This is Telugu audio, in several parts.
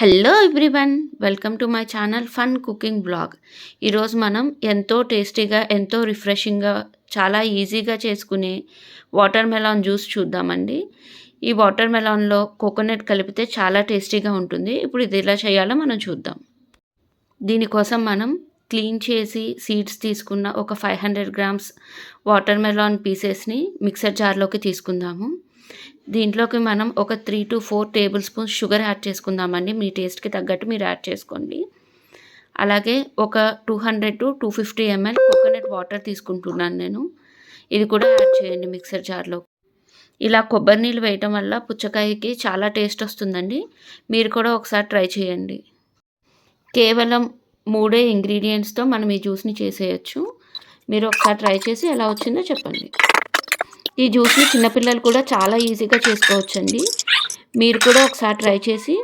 Hello everyone, welcome to my channel fun cooking blog. ఈరోజు మనం ఎంతో టేస్టీగా, ఎంతో రిఫ్రెషింగ్గా, చాలా ఈజీగా చేసుకునే వాటర్ మెలాన్ జ్యూస్ చూద్దామండి. ఈ వాటర్ మెలాన్లో కోకోనట్ కలిపితే చాలా టేస్టీగా ఉంటుంది. ఇప్పుడు ఇది ఎలా చేయాలో మనం చూద్దాం. దీనికోసం మనం క్లీన్ చేసి సీడ్స్ తీసుకున్న ఒక 500 గ్రామ్స్ వాటర్ మెలాన్ పీసెస్ని మిక్సర్ జార్లోకి తీసుకుందాము. దీంట్లోకి మనం ఒక 3 to 4 table spoons sugar add చేసుకుందామండి. మీ టేస్ట్కి తగ్గట్టు మీరు యాడ్ చేసుకోండి. అలాగే ఒక 200 to 250 ml కోకోనట్ వాటర్ తీసుకుంటున్నాను నేను. ఇది కూడా యాడ్ చేయండి మిక్సర్ జార్లో. ఇలా కొబ్బరి నీళ్ళు వేయటం వల్ల పుచ్చకాయకి చాలా టేస్ట్ వస్తుందండి. మీరు కూడా ఒకసారి ట్రై చేయండి. కేవలం 3 ఇంగ్రీడియంట్స్తో మనం ఈ జ్యూస్ని చేసేయచ్చు. మీరు ఒకసారి ట్రై చేసి ఎలా వచ్చిందో చెప్పండి. ఈ జ్యూస్ని చిన్నపిల్లలు కూడా చాలా ఈజీగా చేసుకోవచ్చండి. మీరు కూడా ఒకసారి ట్రై చేసి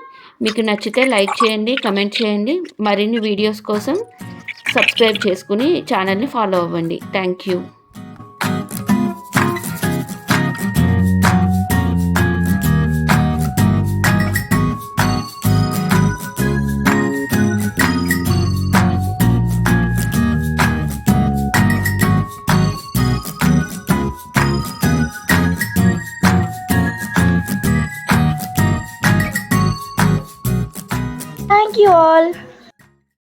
మీకు నచ్చితే లైక్ చేయండి, కమెంట్ చేయండి. మరిన్ని వీడియోస్ కోసం సబ్స్క్రైబ్ చేసుకుని ఛానల్ని ఫాలో అవ్వండి. Thank you. Thank you all.